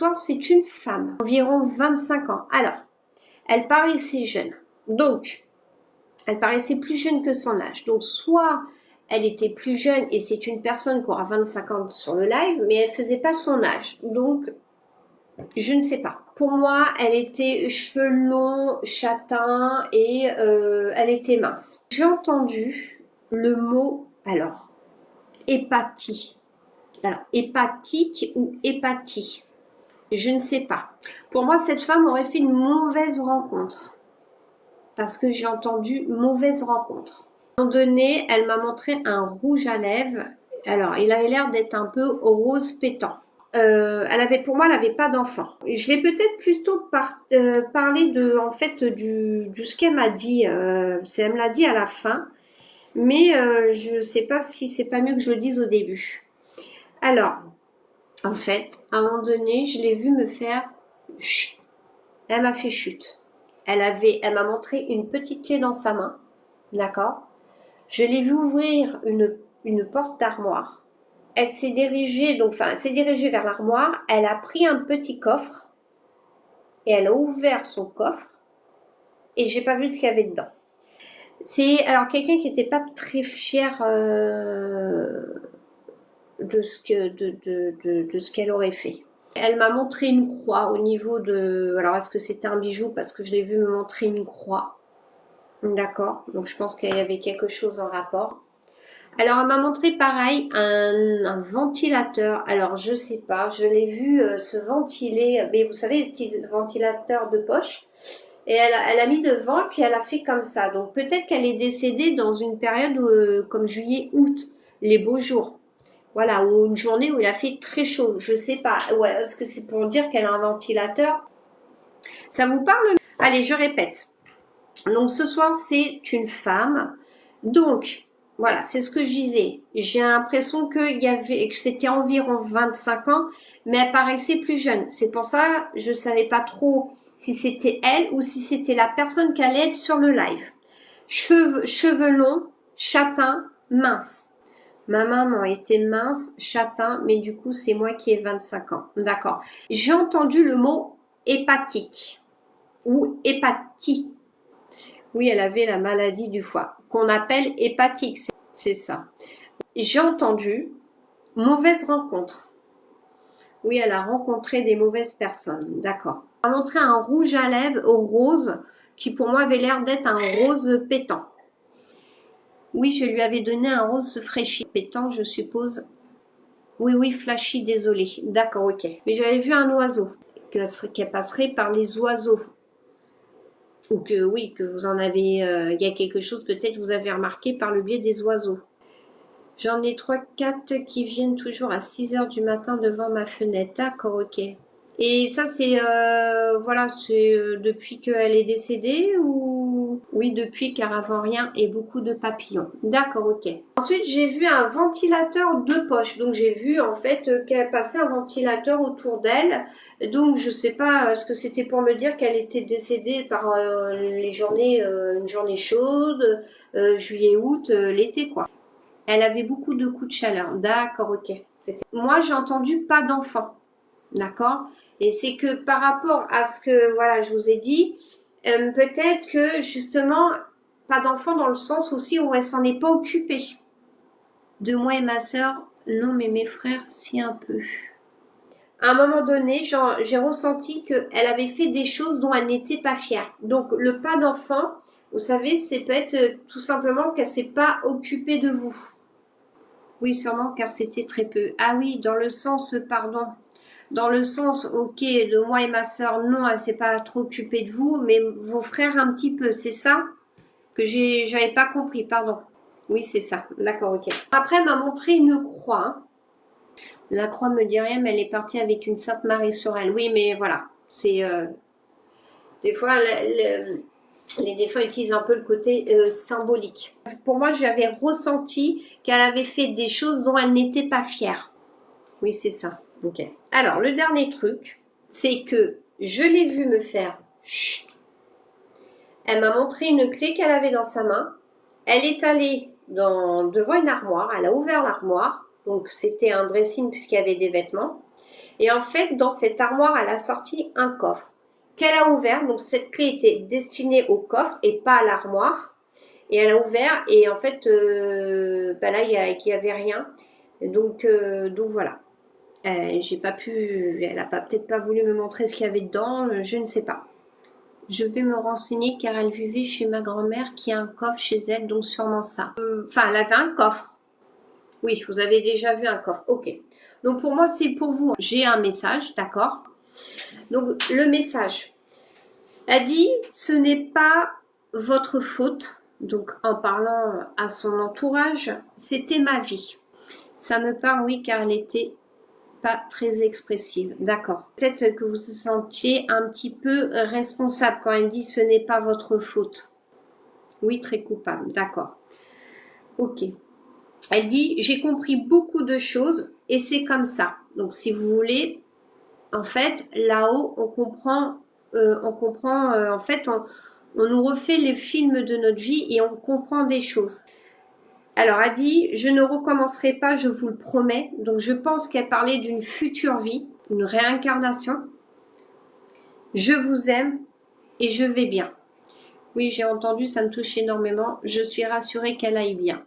soir, c'est une femme, environ 25 ans. Alors, elle paraissait jeune. Donc, elle paraissait plus jeune que son âge. Donc, soit elle était plus jeune et c'est une personne qui aura 25 ans sur le live, mais elle faisait pas son âge. Donc, je ne sais pas. Pour moi, elle était cheveux longs, châtains et elle était mince. J'ai entendu le mot, alors, hépatie. Alors, hépatique ou hépatie, je ne sais pas. Pour moi, cette femme aurait fait une mauvaise rencontre. Parce que j'ai entendu mauvaise rencontre. À un moment donné, elle m'a montré un rouge à lèvres. Alors, il avait l'air d'être un peu rose pétant. Pour moi, elle n'avait pas d'enfant. Je vais peut-être plutôt parler de, en fait, du ce qu'elle m'a dit. Elle me l'a dit à la fin. Mais je ne sais pas si c'est pas mieux que je le dise au début. Alors, en fait, à un moment donné, je l'ai vue me faire chut. Elle m'a fait chute. Elle m'a montré une petite clé dans sa main. D'accord? Je l'ai vue ouvrir une porte d'armoire. Elle s'est dirigée, vers l'armoire. Elle a pris un petit coffre et elle a ouvert son coffre et j'ai pas vu ce qu'il y avait dedans. C'est alors quelqu'un qui n'était pas très fier de ce qu'elle aurait fait. Elle m'a montré une croix au niveau de... Alors, est-ce que c'était un bijou? Parce que je l'ai vu me montrer une croix. D'accord. Donc, je pense qu'il y avait quelque chose en rapport. Alors, elle m'a montré pareil un ventilateur. Alors, je sais pas. Je l'ai vu se ventiler. Mais vous savez, les petits ventilateurs de poche. Et elle a mis devant et puis elle a fait comme ça. Donc, peut-être qu'elle est décédée dans une période comme juillet-août. Les beaux jours. Voilà, ou une journée où il a fait très chaud, je sais pas. Ouais, est-ce que c'est pour dire qu'elle a un ventilateur? Ça vous parle? Allez, je répète. Donc ce soir, c'est une femme. Donc, voilà, c'est ce que je disais. J'ai l'impression que c'était environ 25 ans, mais elle paraissait plus jeune. C'est pour ça, je savais pas trop si c'était elle ou si c'était la personne qui allait être sur le live. Cheveux longs, châtains, minces. Ma maman était mince, châtain, mais du coup, c'est moi qui ai 25 ans. D'accord. J'ai entendu le mot hépatique ou hépatie. Oui, elle avait la maladie du foie, qu'on appelle hépatique, c'est ça. J'ai entendu mauvaise rencontre. Oui, elle a rencontré des mauvaises personnes. D'accord. Elle m'a montré un rouge à lèvres au rose, qui pour moi avait l'air d'être un rose pétant. Oui, je lui avais donné un rose fraîchi. Pétant, je suppose. Oui, flashy, désolé. D'accord, ok. Mais j'avais vu un oiseau, qu'elle passerait par les oiseaux. Ou que vous en avez... il y a quelque chose, peut-être vous avez remarqué par le biais des oiseaux. J'en ai 3-4 qui viennent toujours à 6 h du matin devant ma fenêtre. D'accord, ok. Et ça, c'est... voilà, c'est depuis qu'elle est décédée ou... Oui, depuis, car avant rien et beaucoup de papillons. D'accord, ok. Ensuite, j'ai vu un ventilateur de poche. Donc, j'ai vu, en fait, qu'elle passait un ventilateur autour d'elle. Donc, je sais pas ce que c'était pour me dire qu'elle était décédée par les journées, une journée chaude, juillet-août, l'été, quoi. Elle avait beaucoup de coups de chaleur. D'accord, ok. Moi, j'ai entendu pas d'enfant. D'accord? Et c'est que par rapport à ce que, voilà, je vous ai dit, peut-être que, justement, pas d'enfant dans le sens aussi où elle s'en est pas occupée. De moi et ma sœur, non, mais mes frères, si un peu. À un moment donné, j'ai ressenti qu'elle avait fait des choses dont elle n'était pas fière. Donc, le pas d'enfant, vous savez, c'est peut-être tout simplement qu'elle s'est pas occupée de vous. Oui, sûrement, car c'était très peu. Ah oui, dans le sens, pardon. Dans le sens, ok, de moi et ma sœur, non, elle s'est pas trop occupée de vous, mais vos frères un petit peu, c'est ça? Que j'avais pas compris, pardon. Oui, c'est ça, d'accord, ok. Après, elle m'a montré une croix. La croix me dit rien, mais elle est partie avec une Sainte Marie sur elle. Oui, mais voilà, c'est... des fois, les défunts utilisent un peu le côté symbolique. Pour moi, j'avais ressenti qu'elle avait fait des choses dont elle n'était pas fière. Oui, c'est ça. Ok. Alors, le dernier truc, c'est que je l'ai vue me faire chut. Elle m'a montré une clé qu'elle avait dans sa main. Elle est allée devant une armoire. Elle a ouvert l'armoire. Donc, c'était un dressing puisqu'il y avait des vêtements. Et en fait, dans cette armoire, elle a sorti un coffre qu'elle a ouvert. Donc cette clé était destinée au coffre et pas à l'armoire. Et elle a ouvert et en fait, là, il y avait rien. Donc voilà. J'ai pas pu, elle a peut-être pas voulu me montrer ce qu'il y avait dedans, je ne sais pas. Je vais me renseigner car elle vivait chez ma grand-mère qui a un coffre chez elle, donc sûrement ça. Enfin, elle avait un coffre. Oui, vous avez déjà vu un coffre. Ok. Donc pour moi, c'est pour vous. J'ai un message, d'accord. Donc le message. Elle dit, ce n'est pas votre faute. Donc en parlant à son entourage, c'était ma vie. Ça me parle, oui, car elle était pas très expressive. D'accord. Peut-être que vous vous sentiez un petit peu responsable quand elle dit ce n'est pas votre faute. Oui, très coupable. D'accord. Ok. Elle dit j'ai compris beaucoup de choses et c'est comme ça. Donc si vous voulez, en fait, là-haut, on comprend, en fait, on nous refait les films de notre vie et on comprend des choses. Alors, elle dit, je ne recommencerai pas, je vous le promets. Donc, je pense qu'elle parlait d'une future vie, une réincarnation. Je vous aime et je vais bien. Oui, j'ai entendu, ça me touche énormément. Je suis rassurée qu'elle aille bien.